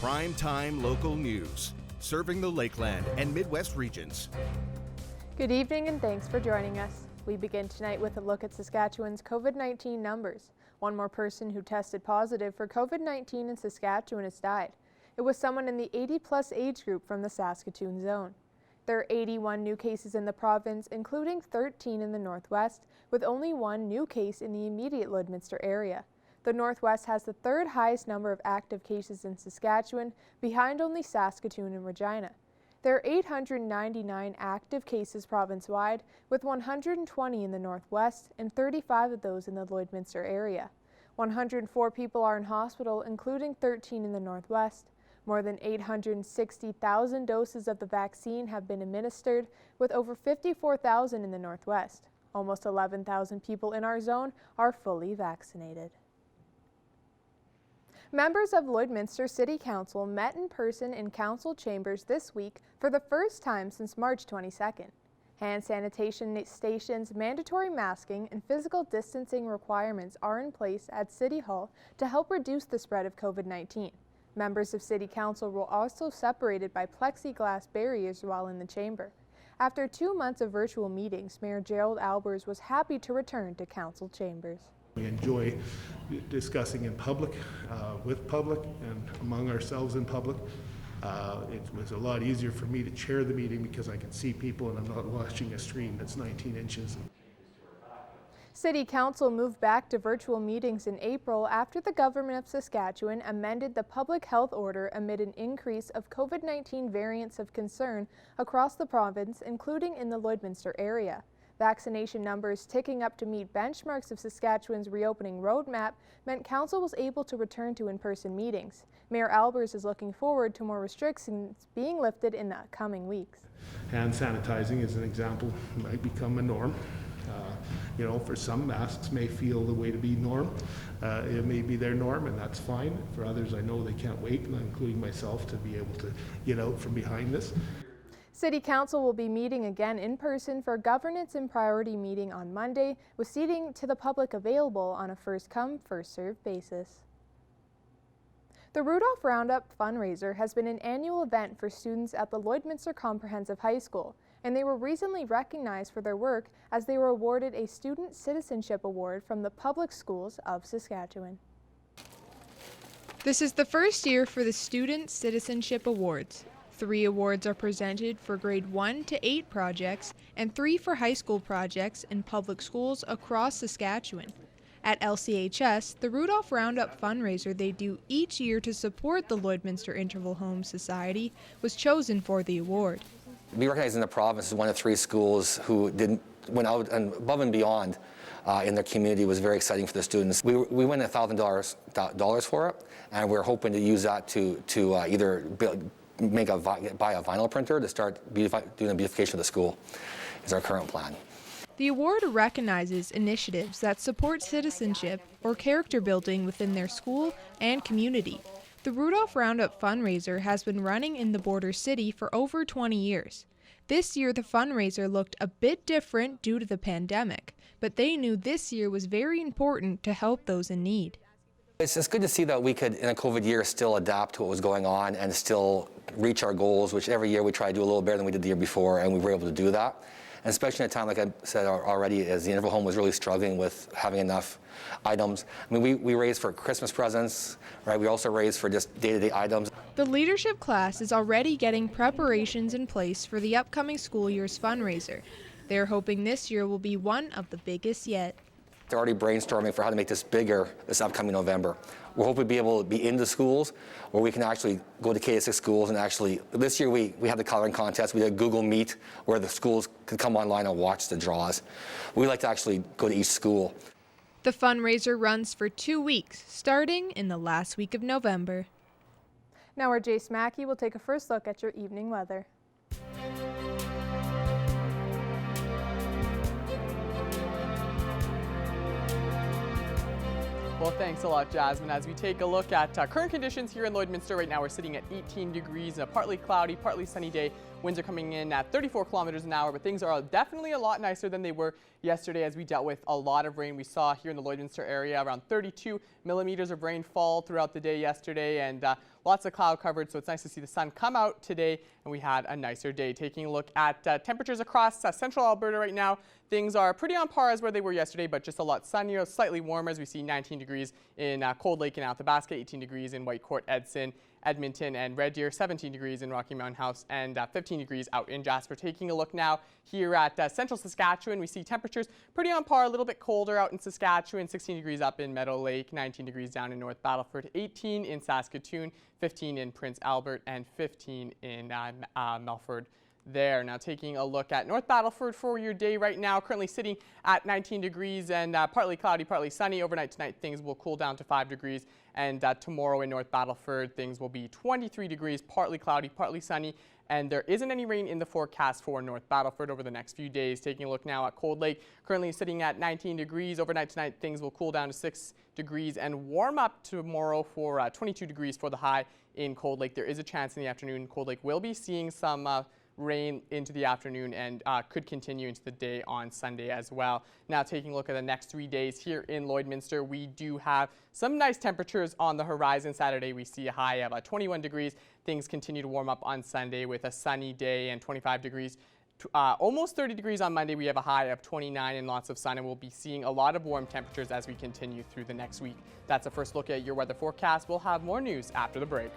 Primetime local news, serving the Lakeland and Midwest regions. Good evening and thanks for joining us. We begin tonight with a look at Saskatchewan's COVID-19 numbers. One more person who tested positive for COVID-19 in Saskatchewan has died. It was someone in the 80-plus age group from the Saskatoon zone. There are 81 new cases in the province, including 13 in the Northwest, with only one new case in the immediate Lloydminster area. The Northwest has the third highest number of active cases in Saskatchewan, behind only Saskatoon and Regina. There are 899 active cases province-wide, with 120 in the Northwest and 35 of those in the Lloydminster area. 104 people are in hospital, including 13 in the Northwest. More than 860,000 doses of the vaccine have been administered, with over 54,000 in the Northwest. Almost 11,000 people in our zone are fully vaccinated. Members of Lloydminster City Council met in person in council chambers this week for the first time since March 22nd. Hand sanitation stations, mandatory masking, and physical distancing requirements are in place at City Hall to help reduce the spread of COVID-19. Members of City Council were also separated by plexiglass barriers while in the chamber. After 2 months of virtual meetings, Mayor Gerald Albers was happy to return to council chambers. We enjoy discussing in public, with public, and among ourselves in public. It was a lot easier for me to chair the meeting because I can see people and I'm not watching a screen that's 19 inches. City Council moved back to virtual meetings in April after the government of Saskatchewan amended the public health order amid an increase of COVID-19 variants of concern across the province, including in the Lloydminster area. Vaccination numbers ticking up to meet benchmarks of Saskatchewan's reopening roadmap meant Council was able to return to in-person meetings. Mayor Albers is looking forward to more restrictions being lifted in the coming weeks. Hand sanitizing, as an example, might become a norm. For some, masks may feel the way to be norm. It may be their norm, and that's fine. For others, I know they can't wait, including myself, to be able to get out from behind this. City Council will be meeting again in person for governance and priority meeting on Monday, with seating to the public available on a first-come, first-served basis. The Rudolph Roundup fundraiser has been an annual event for students at the Lloydminster Comprehensive High School, and they were recently recognized for their work as they were awarded a Student Citizenship Award from the Public Schools of Saskatchewan. This is the first year for the Student Citizenship Awards. 3 awards are presented for grade 1 to 8 projects and 3 for high school projects in public schools across Saskatchewan. At LCHS, the Rudolph Roundup fundraiser they do each year to support the Lloydminster Interval Home Society was chosen for the award. We recognize in the province as one of 3 schools who went out and above and beyond in their community. Was very exciting for the students. We won $1,000 for it, and we're hoping to use that to either buy a vinyl printer to start doing the beautification of the school, is our current plan. The award recognizes initiatives that support citizenship or character building within their school and community. The Rudolph Roundup fundraiser has been running in the border city for over 20 years. This year the fundraiser looked a bit different due to the pandemic, but they knew this year was very important to help those in need. It's good to see that we could, in a COVID year, still adapt to what was going on and still reach our goals, which every year we try to do a little better than we did the year before, and we were able to do that. And especially in a time, like I said already, as the interval home was really struggling with having enough items. I mean, we raised for Christmas presents, right? We also raised for just day-to-day items. The leadership class is already getting preparations in place for the upcoming school year's fundraiser. They're hoping this year will be one of the biggest yet. They're already brainstorming for how to make this bigger this upcoming November. We're hoping to be able to be in the schools where we can actually go to CKSA schools and actually, this year we had the coloring contest. We did Google Meet where the schools could come online and watch the draws. We like to actually go to each school. The fundraiser runs for 2 weeks, starting in the last week of November. Now our Jace Mackey will take a first look at your evening weather. Well, thanks a lot, Jasmine. As we take a look at current conditions here in Lloydminster, right now we're sitting at 18 degrees and a partly cloudy, partly sunny day Winds are coming in at 34 kilometers an hour, but things are definitely a lot nicer than they were yesterday as we dealt with a lot of rain. We saw here in the Lloydminster area around 32 millimeters of rainfall throughout the day yesterday, and lots of cloud coverage, so it's nice to see the sun come out today, and we had a nicer day. Taking a look at temperatures across central Alberta right now, things are pretty on par as where they were yesterday, but just a lot sunnier, slightly warmer as we see 19 degrees in Cold Lake and Athabasca, 18 degrees in Whitecourt, Edson, Edmonton, and Red Deer, 17 degrees in Rocky Mountain House, and 15 degrees out in Jasper. Taking a look now here at central Saskatchewan, we see temperatures pretty on par, a little bit colder out in Saskatchewan, 16 degrees up in Meadow Lake, 19 degrees down in North Battleford, 18 in Saskatoon, 15 in Prince Albert, and 15 in Melford there. Now taking a look at North Battleford for your day right now, currently sitting at 19 degrees and partly cloudy, partly sunny. Overnight tonight things will cool down to 5 degrees, and tomorrow in North Battleford things will be 23 degrees, partly cloudy, partly sunny, and there isn't any rain in the forecast for North Battleford over the next few days. Taking a look now at Cold Lake, currently sitting at 19 degrees. Overnight tonight things will cool down to 6 degrees and warm up tomorrow for 22 degrees for the high in Cold Lake. There is a chance in the afternoon Cold Lake will be seeing some rain into the afternoon and could continue into the day on Sunday as well. Now taking a look at the next 3 days here in Lloydminster, we do have some nice temperatures on the horizon. Saturday we see a high of 21 degrees. Things continue to warm up on Sunday with a sunny day and 25 degrees. Almost 30 degrees on Monday. We have a high of 29 and lots of sun, and we'll be seeing a lot of warm temperatures as we continue through the next week. That's a first look at your weather forecast. We'll have more news after the break.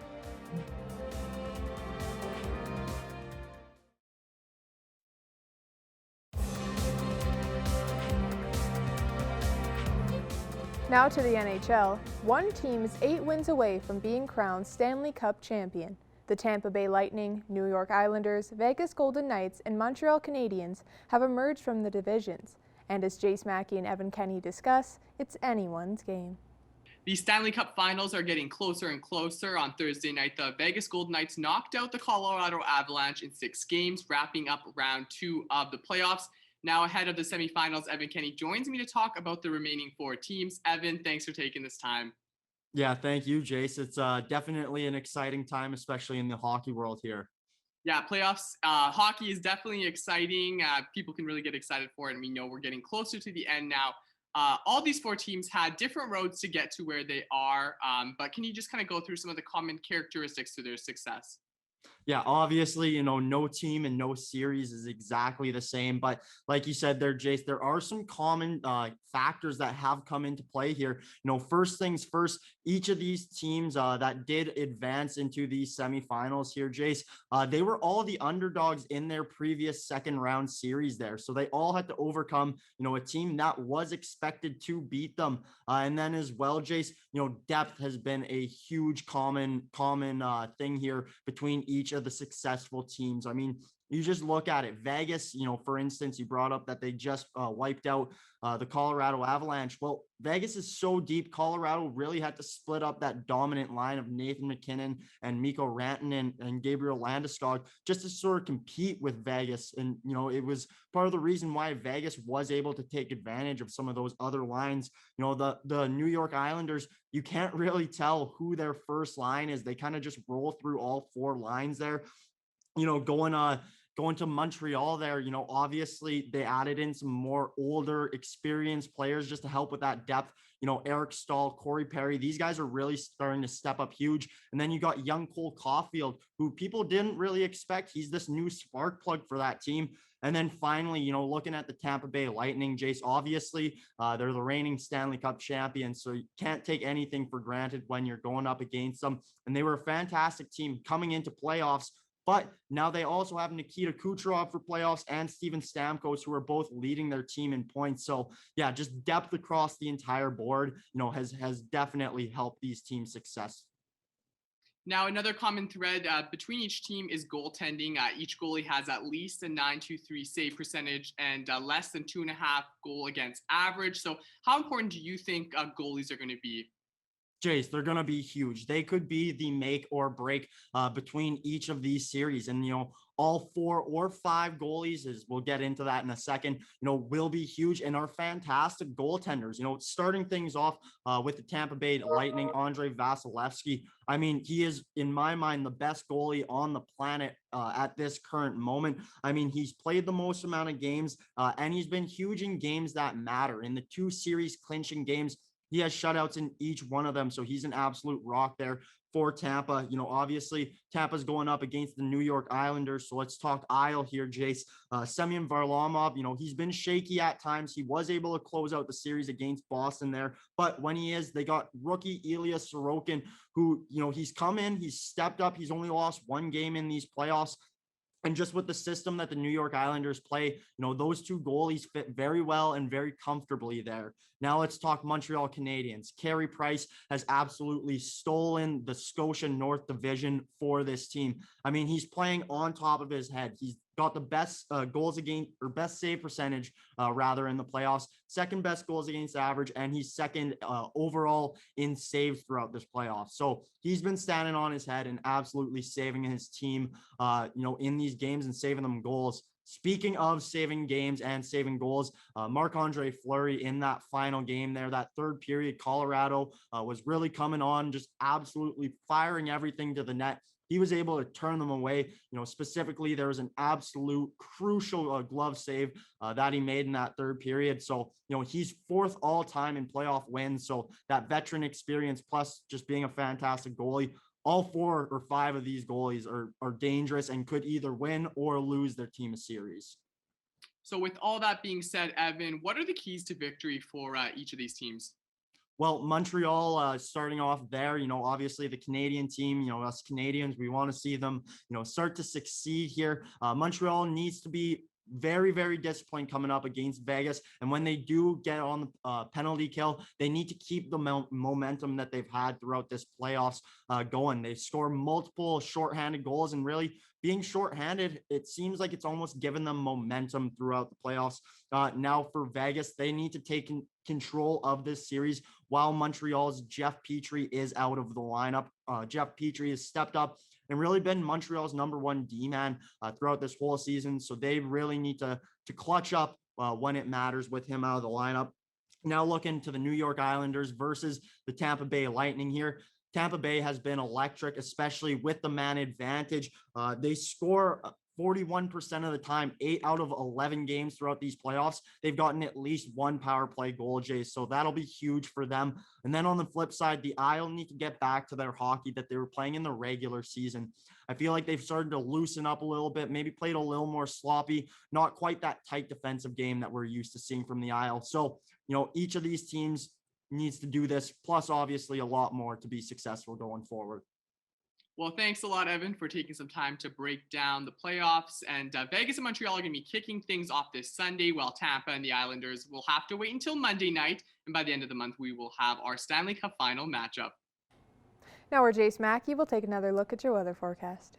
Now to the NHL. One team is 8 wins away from being crowned Stanley Cup champion. The Tampa Bay Lightning, New York Islanders, Vegas Golden Knights, and Montreal Canadiens have emerged from the divisions. And as Jace Mackey and Evan Kenny discuss, it's anyone's game. The Stanley Cup finals are getting closer and closer. On Thursday night, the Vegas Golden Knights knocked out the Colorado Avalanche in 6 games, wrapping up round 2 of the playoffs. Now ahead of the semifinals, Evan Kenny joins me to talk about the remaining 4 teams. Evan, thanks for taking this time. Yeah, thank you, Jace. It's definitely an exciting time, especially in the hockey world here. Yeah, playoffs, hockey is definitely exciting. People can really get excited for it, and we know we're getting closer to the end now. All these 4 teams had different roads to get to where they are, but can you just kind of go through some of the common characteristics to their success? Yeah, obviously, no team and no series is exactly the same. But like you said there, Jace, there are some common factors that have come into play here. First things first, each of these teams that did advance into these semifinals here, Jace, they were all the underdogs in their previous second round series there. So they all had to overcome, a team that was expected to beat them. And then as well, Jace, depth has been a huge common thing here between each of the successful teams. I mean, you just look at it. Vegas, for instance, you brought up that they just wiped out the Colorado Avalanche. Well, Vegas is so deep. Colorado really had to split up that dominant line of Nathan MacKinnon and Mikko Rantanen and Gabriel Landeskog just to sort of compete with Vegas. And, it was part of the reason why Vegas was able to take advantage of some of those other lines. The New York Islanders, you can't really tell who their first line is. They kind of just roll through all 4 lines there. Going to Montreal there, obviously they added in some more older, experienced players just to help with that depth. Eric Stahl, Corey Perry, these guys are really starting to step up huge. And then you got young Cole Caulfield, who people didn't really expect. He's this new spark plug for that team. And then finally, looking at the Tampa Bay Lightning, Jace, obviously they're the reigning Stanley Cup champions, so you can't take anything for granted when you're going up against them. And they were a fantastic team coming into playoffs. But now they also have Nikita Kucherov for playoffs and Steven Stamkos, who are both leading their team in points. So, yeah, just depth across the entire board, has definitely helped these teams' success. Now, another common thread between each team is goaltending. Each goalie has at least a .923 save percentage and less than 2.5 goal against average. So how important do you think goalies are going to be? Jace, they're going to be huge. They could be the make or break between each of these series. And, all 4 or 5 goalies, as we'll get into that in a second, will be huge and are fantastic goaltenders. Starting things off with the Tampa Bay Lightning, Andrei Vasilevsky. I mean, he is, in my mind, the best goalie on the planet at this current moment. I mean, he's played the most amount of games, and he's been huge in games that matter. In the 2 series clinching games, he has shutouts in each one of them, so he's an absolute rock there for Tampa. Obviously, Tampa's going up against the New York Islanders, so let's talk Isle here, Jace. Semyon Varlamov, he's been shaky at times. He was able to close out the series against Boston there, but when they got rookie Ilya Sorokin, who, he's come in, he's stepped up. He's only lost 1 game in these playoffs. And just with the system that the New York Islanders play, those 2 goalies fit very well and very comfortably there. Now let's talk Montreal Canadiens. Carey Price has absolutely stolen the Scotia North Division for this team. I mean, he's playing on top of his head. He's got the best goals against, or best save percentage, rather, in the playoffs, second best goals against average, and he's second overall in saves throughout this playoff. So he's been standing on his head and absolutely saving his team, in these games and saving them goals. Speaking of saving games and saving goals, Marc-Andre Fleury in that final game there, that third period, Colorado was really coming on, just absolutely firing everything to the net. He was able to turn them away. Specifically, there was an absolute crucial glove save that he made in that third period. So, he's 4th all time in playoff wins. So that veteran experience, plus just being a fantastic goalie, all 4 or 5 of these goalies are dangerous and could either win or lose their team a series. So with all that being said, Evan, what are the keys to victory for each of these teams? Well, Montreal, starting off there, obviously the Canadian team, us Canadians, we want to see them, start to succeed here. Montreal needs to be very, very disciplined coming up against Vegas. And when they do get on the penalty kill, they need to keep the momentum that they've had throughout this playoffs going. They score multiple shorthanded goals, and really being shorthanded, it seems like it's almost given them momentum throughout the playoffs. Now for Vegas, they need to take control of this series while Montreal's Jeff Petrie is out of the lineup. Jeff Petrie has stepped up and really been Montreal's #1 D-man throughout this whole season. So they really need to clutch up when it matters with him out of the lineup. Now looking to the New York Islanders versus the Tampa Bay Lightning here. Tampa Bay has been electric, especially with the man advantage. They score 41% of the time, 8 out of 11 games throughout these playoffs. They've gotten at least 1 power play goal, Jay. So that'll be huge for them. And then on the flip side, the Isle need to get back to their hockey that they were playing in the regular season. I feel like they've started to loosen up a little bit, maybe played a little more sloppy, not quite that tight defensive game that we're used to seeing from the Isle. So, each of these teams needs to do this, plus obviously a lot more to be successful going forward. Well, thanks a lot, Evan, for taking some time to break down the playoffs. And Vegas and Montreal are going to be kicking things off this Sunday, while Tampa and the Islanders will have to wait until Monday night. And by the end of the month, we will have our Stanley Cup final matchup. Now we're Jace Mackey. We'll take another look at your weather forecast.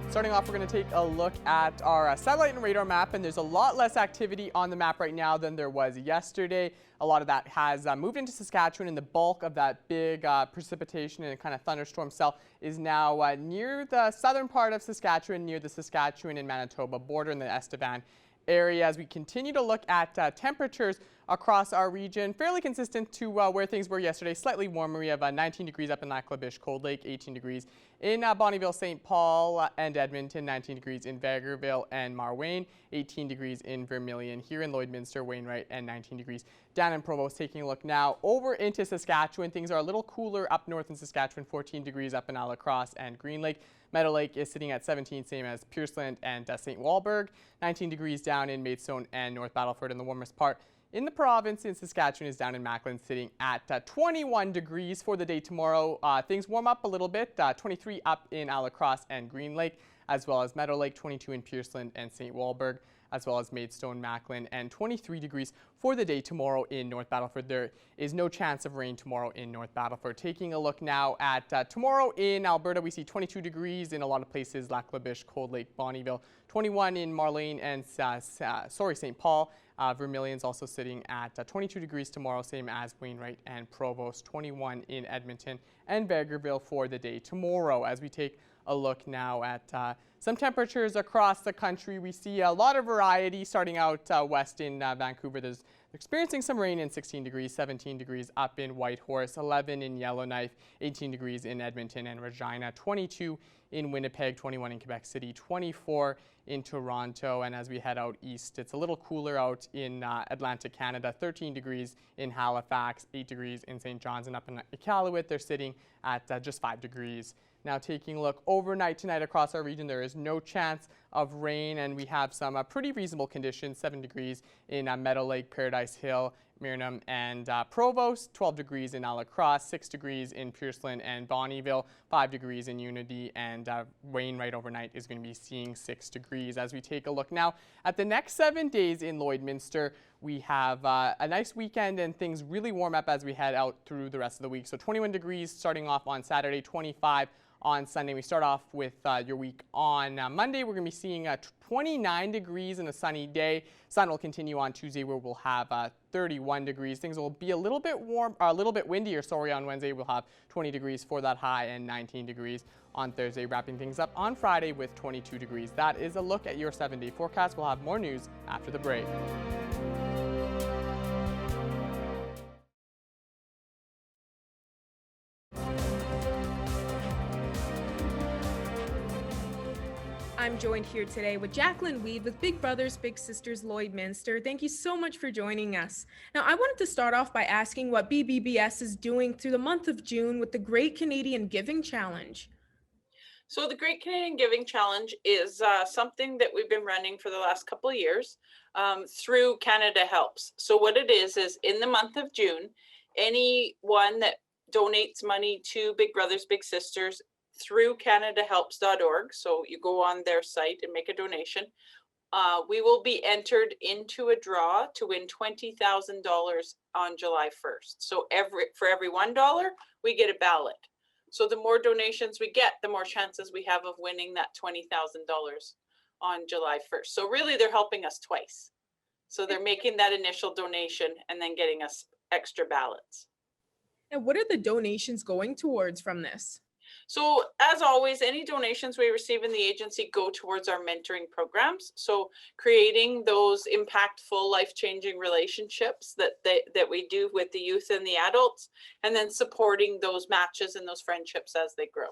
Starting off, we're going to take a look at our satellite and radar map, and there's a lot less activity on the map right now than there was yesterday. A lot of that has moved into Saskatchewan, and the bulk of that big precipitation and kind of thunderstorm cell is now near the southern part of Saskatchewan, near the Saskatchewan and Manitoba border in the Estevan area. As we continue to look at temperatures across our region, fairly consistent to where things were yesterday, slightly warmer. We have 19 degrees up in Lac La Biche, Cold Lake, 18 degrees in Bonnyville, St. Paul and Edmonton, 19 degrees in Vegreville and Marwayne, 18 degrees in Vermilion, here in Lloydminster, Wainwright, and 19 degrees down in Provost. Taking a look now over into Saskatchewan, things are a little cooler up north in Saskatchewan, 14 degrees up in Alacrosse and Green Lake. Meadow Lake is sitting at 17, same as Pierceland and St. Walburg, 19 degrees down in Maidstone and North Battleford, and the warmest part in the province in Saskatchewan is down in Macklin, sitting at 21 degrees for the day tomorrow. Things warm up a little bit, 23 up in Alacrosse and Green Lake, as well as Meadow Lake, 22 in Pierceland and St. Walburg, as well as Maidstone, Macklin, and 23 degrees for the day tomorrow in North Battleford. There is no chance of rain tomorrow in North Battleford. Taking a look now at tomorrow in Alberta, we see 22 degrees in a lot of places, Lac La Biche, Cold Lake, Bonnyville, 21 in Marlene and St. Paul, Vermilion's also sitting at 22 degrees tomorrow, same as Wainwright and Provost, 21 in Edmonton and Vegreville for the day tomorrow. As we take a look now at some temperatures across the country, we see a lot of variety starting out west in Vancouver. There's experiencing some rain in 16 degrees, 17 degrees up in Whitehorse, 11 in Yellowknife, 18 degrees in Edmonton and Regina, 22 in Winnipeg, 21 in Quebec City, 24 in Toronto. And as we head out east, it's a little cooler out in Atlantic Canada, 13 degrees in Halifax, 8 degrees in St. John's, and up in Iqaluit, they're sitting at just 5 degrees. Now taking a look overnight tonight across our region, there is no chance of rain, and we have some pretty reasonable conditions, 7 degrees in Meadow Lake, Paradise Hill, Myrnam and Provost, 12 degrees in Alacrosse, 6 degrees in Pierceland and Bonnyville, 5 degrees in Unity, and Wainwright overnight is going to be seeing 6 degrees. As we take a look now at the next 7 days in Lloydminster, we have a nice weekend and things really warm up as we head out through the rest of the week. So 21 degrees starting off on Saturday, 25 on Sunday. We start off with your week on Monday. We're going to be seeing 29 degrees and a sunny day. Sun will continue on Tuesday, where we'll have 31 degrees. Things will be a little bit windier. Sorry, on Wednesday we'll have 20 degrees for that high and 19 degrees on Thursday. Wrapping things up on Friday with 22 degrees. That is a look at your 7-day forecast. We'll have more news after the break. I'm joined here today with Jacqueline Weed with Big Brothers Big Sisters Lloydminster. Thank you so much for joining us. Now, I wanted to start off by asking what BBBS is doing through the month of June with the Great Canadian Giving Challenge. So the Great Canadian Giving Challenge is something that we've been running for the last couple of years through Canada Helps. So what it is in the month of June, anyone that donates money to Big Brothers Big Sisters through CanadaHelps.org, so you go on their site and make a donation, we will be entered into a draw to win $20,000 on July 1st. So for every $1, we get a ballot. So the more donations we get, the more chances we have of winning that $20,000 on July 1st. So really, they're helping us twice. So they're making that initial donation and then getting us extra ballots. And what are the donations going towards from this? So as always, any donations we receive in the agency go towards our mentoring programs. So creating those impactful, life-changing relationships that we do with the youth and the adults, and then supporting those matches and those friendships as they grow.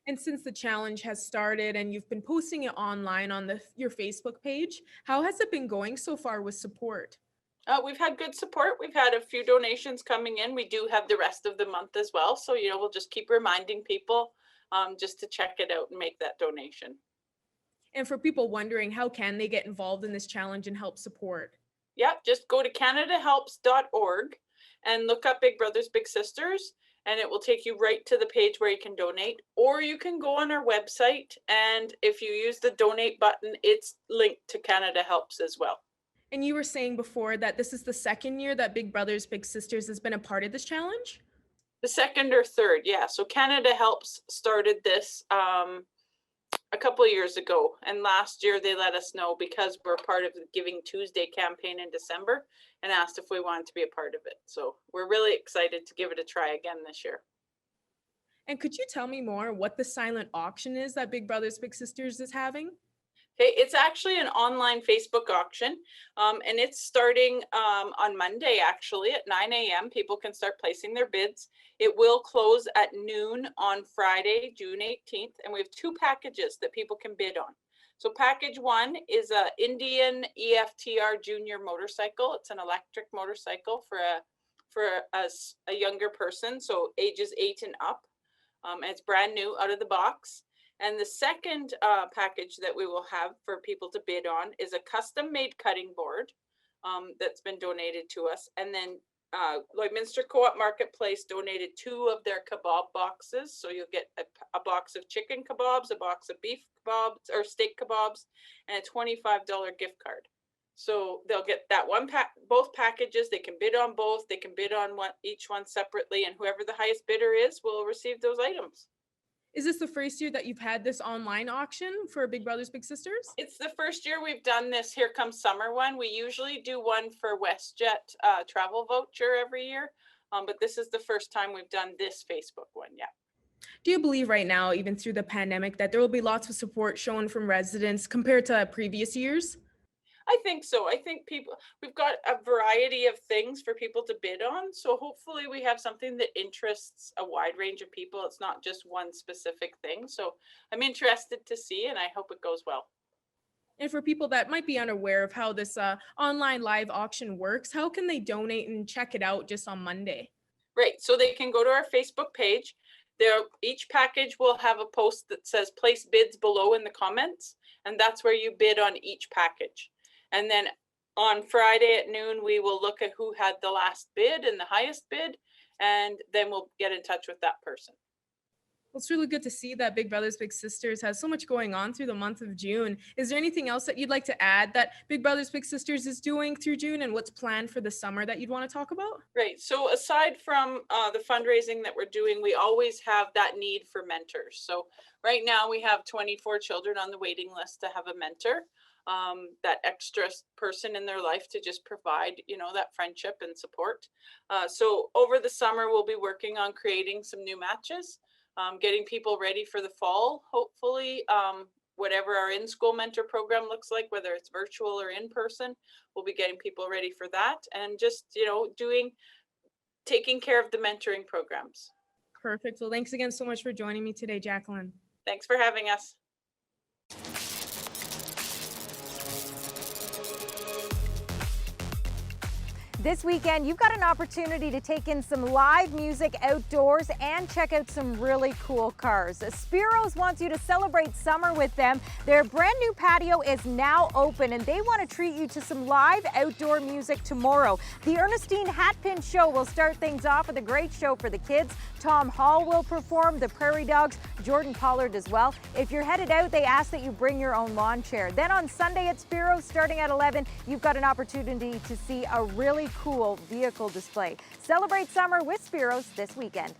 And since the challenge has started and you've been posting it online on your Facebook page, how has it been going so far with support? We've had good support. We've had a few donations coming in. We do have the rest of the month as well. So, we'll just keep reminding people just to check it out and make that donation. And for people wondering, how can they get involved in this challenge and help support? Yeah, just go to CanadaHelps.org and look up Big Brothers Big Sisters, and it will take you right to the page where you can donate. Or you can go on our website, and if you use the donate button, it's linked to Canada Helps as well. And you were saying before that this is the second year that Big Brothers Big Sisters has been a part of this challenge? The second or third, yeah. So Canada Helps started this a couple of years ago. And last year they let us know, because we're part of the Giving Tuesday campaign in December, and asked if we wanted to be a part of it. So we're really excited to give it a try again this year. And could you tell me more what the silent auction is that Big Brothers Big Sisters is having? Okay, it's actually an online Facebook auction, and it's starting on Monday, actually, at 9 a.m. People can start placing their bids. It will close at noon on Friday, June 18th, and we have 2 packages that people can bid on. So package 1 is a Indian EFTR Junior motorcycle. It's an electric motorcycle for a younger person, so ages 8 and up. And it's brand new out of the box. And the second package that we will have for people to bid on is a custom-made cutting board that's been donated to us. And then Lloydminster Co-op Marketplace donated 2 of their kebab boxes. So you'll get a box of chicken kebabs, a box of beef kebabs or steak kebabs, and a $25 gift card. So they'll get that both packages. They can bid on both. They can bid on each one separately, and whoever the highest bidder is will receive those items. Is this the first year that you've had this online auction for Big Brothers Big Sisters? It's the first year we've done this Here Comes Summer one. We usually do one for WestJet travel voucher every year, but this is the first time we've done this Facebook one. Yeah. Do you believe right now, even through the pandemic, that there will be lots of support shown from residents compared to previous years? I think so. I think we've got a variety of things for people to bid on. So hopefully we have something that interests a wide range of people. It's not just one specific thing. So I'm interested to see, and I hope it goes well. And for people that might be unaware of how this online live auction works, how can they donate and check it out just on Monday? Right. So they can go to our Facebook page. Each package will have a post that says place bids below in the comments, and that's where you bid on each package. And then on Friday at noon, we will look at who had the last bid and the highest bid, and then we'll get in touch with that person. Well, it's really good to see that Big Brothers Big Sisters has so much going on through the month of June. Is there anything else that you'd like to add that Big Brothers Big Sisters is doing through June, and what's planned for the summer that you'd want to talk about? Right. So aside from the fundraising that we're doing, we always have that need for mentors. So right now we have 24 children on the waiting list to have a mentor, that extra person in their life to just provide, that friendship and support. So over the summer, we'll be working on creating some new matches, getting people ready for the fall, hopefully. Whatever our in-school mentor program looks like, whether it's virtual or in person, we'll be getting people ready for that, and just, taking care of the mentoring programs. Perfect. Well, thanks again so much for joining me today, Jacqueline. Thanks for having us. This weekend, you've got an opportunity to take in some live music outdoors and check out some really cool cars. Spiros wants you to celebrate summer with them. Their brand new patio is now open, and they want to treat you to some live outdoor music tomorrow. The Ernestine Hatpin Show will start things off with a great show for the kids. Tom Hall will perform, the Prairie Dogs, Jordan Pollard as well. If you're headed out, they ask that you bring your own lawn chair. Then on Sunday at Spiros, starting at 11, you've got an opportunity to see a really cool vehicle display. Celebrate summer with Spiros this weekend.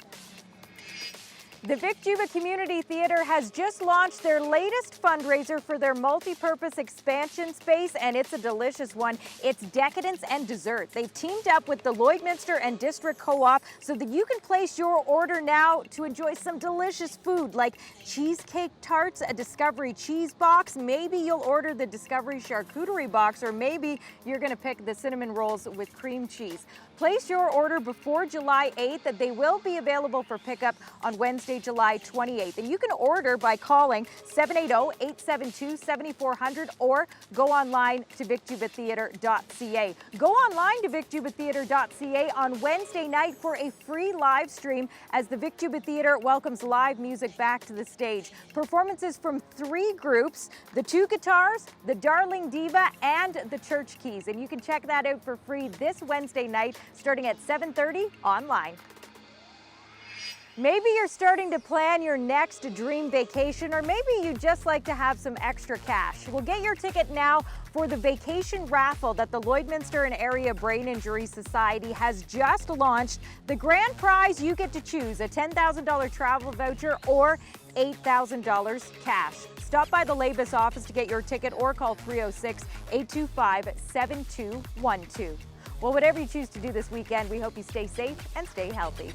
The Vic Juba Community Theatre has just launched their latest fundraiser for their multi-purpose expansion space, and it's a delicious one. It's decadence and dessert. They've teamed up with the Lloydminster and District Co-op so that you can place your order now to enjoy some delicious food like cheesecake tarts, a Discovery cheese box, maybe you'll order the Discovery charcuterie box, or maybe you're going to pick the cinnamon rolls with cream cheese. Place your order before July 8th. They will be available for pickup on Wednesday, July 28th. And you can order by calling 780-872-7400 or go online to vicjubatheatre.ca. Go online to vicjubatheatre.ca on Wednesday night for a free live stream as the Vic Juba Theatre welcomes live music back to the stage. Performances from 3 groups, the 2 Guitars, the Darling Diva, and the Church Keys. And you can check that out for free this Wednesday night, starting at 7:30 online. Maybe you're starting to plan your next dream vacation, or maybe you just like to have some extra cash. Well, get your ticket now for the vacation raffle that the Lloydminster and Area Brain Injury Society has just launched. The grand prize, you get to choose a $10,000 travel voucher or $8,000 cash. Stop by the Labus office to get your ticket or call 306-825-7212. Well, whatever you choose to do this weekend, we hope you stay safe and stay healthy.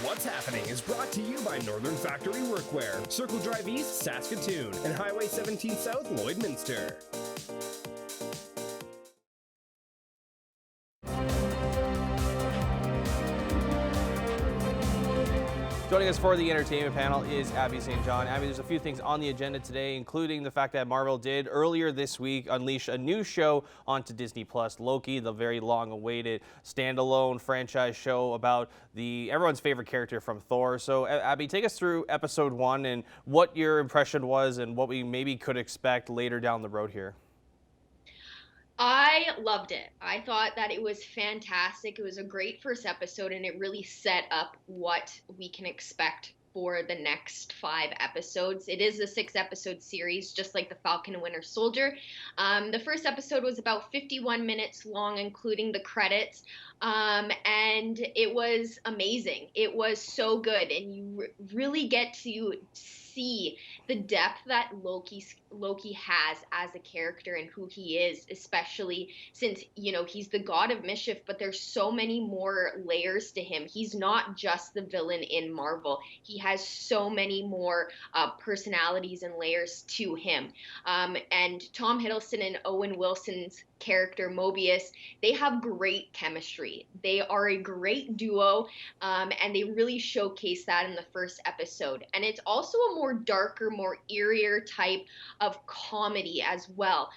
What's Happening is brought to you by Northern Factory Workwear, Circle Drive East, Saskatoon, and Highway 17 South, Lloydminster. Joining us for the entertainment panel is Abby St. John. Abby, there's a few things on the agenda today, including the fact that Marvel did earlier this week unleash a new show onto Disney Plus, Loki, the very long-awaited standalone franchise show about everyone's favorite character from Thor. So, Abby, take us through episode 1 and what your impression was and what we maybe could expect later down the road here. I loved it. I thought that it was fantastic. It was a great first episode, and it really set up what we can expect for the next 5 episodes. It is a 6-episode series, just like the Falcon and Winter Soldier. The first episode was about 51 minutes long, including the credits. And it was amazing. It was so good, and you really get to see the depth that Loki has as a character and who he is, especially since, you know, he's the god of mischief, but there's so many more layers to him. He's not just the villain in Marvel. He has so many more personalities and layers to him. And Tom Hiddleston and Owen Wilson's character Mobius, they have great chemistry. They are a great duo, and they really showcase that in the first episode. And it's also a more darker, more eerier type of comedy as well.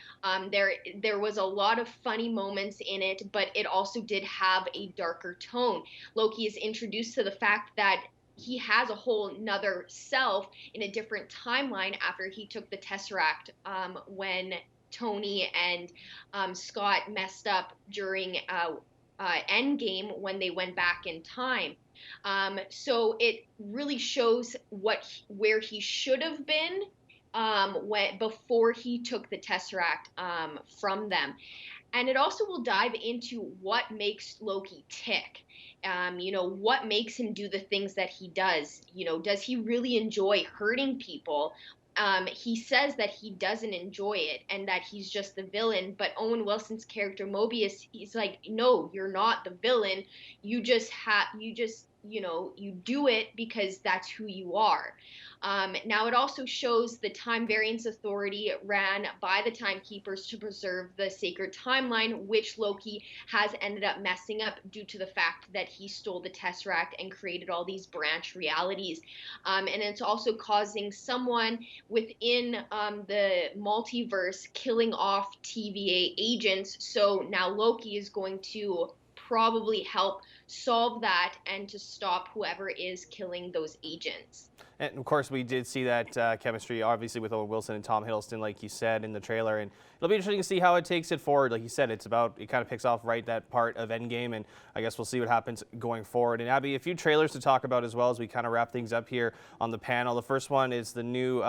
There was a lot of funny moments in it, but it also did have a darker tone. Loki is introduced to the fact that he has a whole nother self in a different timeline after he took the Tesseract, when Tony and Scott messed up during Endgame when they went back in time. So it really shows where he should have been before he took the Tesseract from them. And it also will dive into what makes Loki tick. You know, what makes him do the things that he does? You know, does he really enjoy hurting people? He says that he doesn't enjoy it and that he's just the villain, but Owen Wilson's character Mobius, he's like, no, you're not the villain. You do it because that's who you are. Now, it also shows the Time Variance Authority ran by the Timekeepers to preserve the sacred timeline, which Loki has ended up messing up due to the fact that he stole the Tesseract and created all these branch realities. And it's also causing someone within the multiverse killing off TVA agents. So now Loki is going to probably help solve that and to stop whoever is killing those agents. And of course, we did see that chemistry, obviously, with Owen Wilson and Tom Hiddleston, like you said in the trailer. And it'll be interesting to see how it takes it forward. Like you said, it kind of picks off right that part of Endgame, and I guess we'll see what happens going forward. And Abby, a few trailers to talk about as well as we kind of wrap things up here on the panel. The first one is the new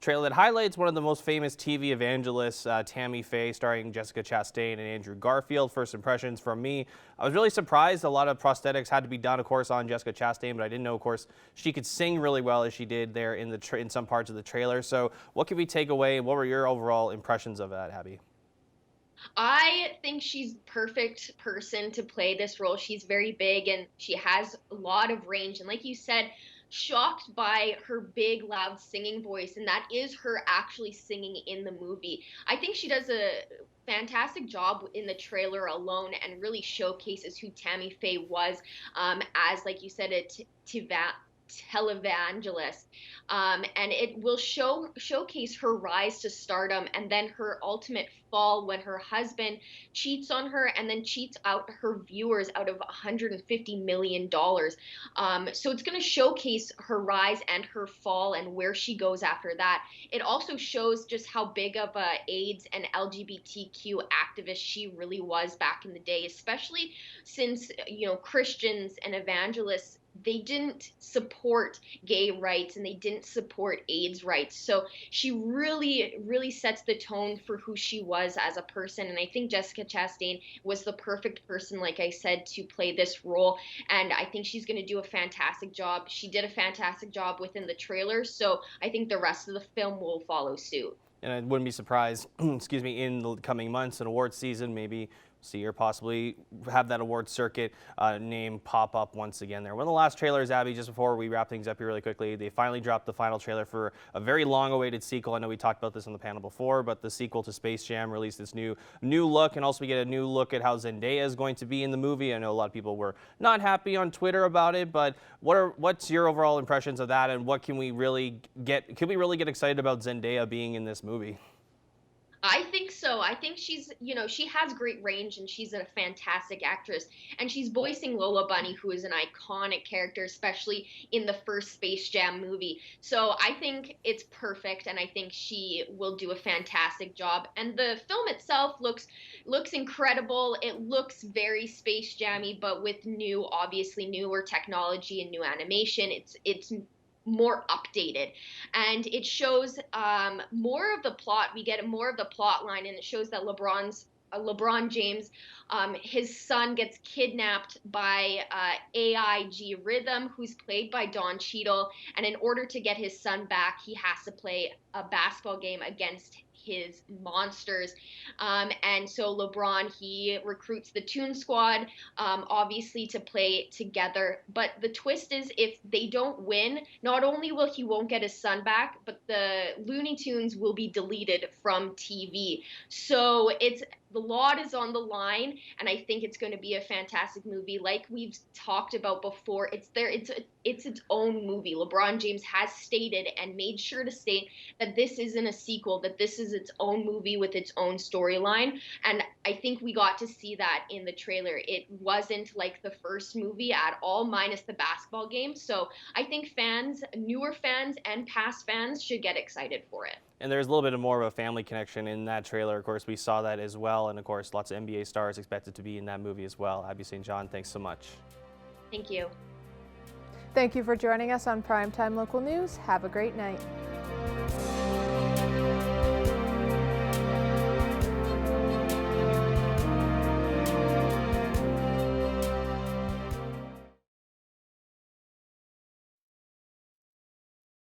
trailer that highlights one of the most famous TV evangelists, Tammy Faye, starring Jessica Chastain and Andrew Garfield. First impressions from me, I was really surprised. A lot of prosthetics had to be done, of course, on Jessica Chastain, but I didn't know, of course, she could sing really well as she did there in some parts of the trailer. So what can we take away? What were your overall impressions of that, Abby? I think she's the perfect person to play this role. She's very big and she has a lot of range. And like you said, shocked by her big, loud singing voice, and that is her actually singing in the movie. I think she does a fantastic job in the trailer alone and really showcases who Tammy Faye was as, like you said, a televangelist, and it will showcase her rise to stardom and then her ultimate fall when her husband cheats on her and then cheats out her viewers out of $150 million. So it's going to showcase her rise and her fall and where she goes after that. It also shows just how big of a AIDS and LGBTQ activist she really was back in the day, especially since, you know, Christians and evangelists, they didn't support gay rights and they didn't support AIDS rights. So she really, really sets the tone for who she was as a person. And I think Jessica Chastain was the perfect person, like I said, to play this role. And I think she's going to do a fantastic job. She did a fantastic job within the trailer. So I think the rest of the film will follow suit. And I wouldn't be surprised, excuse me, in the coming months, an award season, maybe see her possibly have that award circuit name pop up once again there. One of the last trailers, Abby, just before we wrap things up here really quickly, they finally dropped the final trailer for a very long-awaited sequel. I know we talked about this on the panel before, but the sequel to Space Jam released this new look, and also we get a new look at how Zendaya is going to be in the movie. I know a lot of people were not happy on Twitter about it, but what's your overall impressions of that, and what can we really get excited about Zendaya being in this movie? I think so. I think she's, you know, she has great range and she's a fantastic actress. And she's voicing Lola Bunny, who is an iconic character, especially in the first Space Jam movie. So I think it's perfect and I think she will do a fantastic job. And the film itself looks incredible. It looks very Space Jammy, but with obviously newer technology and new animation. It's more updated, and it shows more of the plot. We get more of the plot line, and it shows that LeBron James, his son gets kidnapped by AIG Rhythm, who's played by Don Cheadle, and in order to get his son back, he has to play a basketball game against his monsters. And so LeBron, he recruits the Toon Squad, obviously to play together. But the twist is, if they don't win, not only will he won't get his son back, but the Looney Tunes will be deleted from TV. So the lot is on the line, and I think it's going to be a fantastic movie. Like we've talked about before, it's its own movie. LeBron James has stated and made sure to state that this isn't a sequel, that this is its own movie with its own storyline. And I think we got to see that in the trailer. It wasn't like the first movie at all, minus the basketball game. So I think fans, newer fans and past fans, should get excited for it. And there's a little bit more of a family connection in that trailer. Of course, we saw that as well. And of course, lots of NBA stars expected to be in that movie as well. Abby St. John, thanks so much. Thank you. Thank you for joining us on Primetime Local News. Have a great night.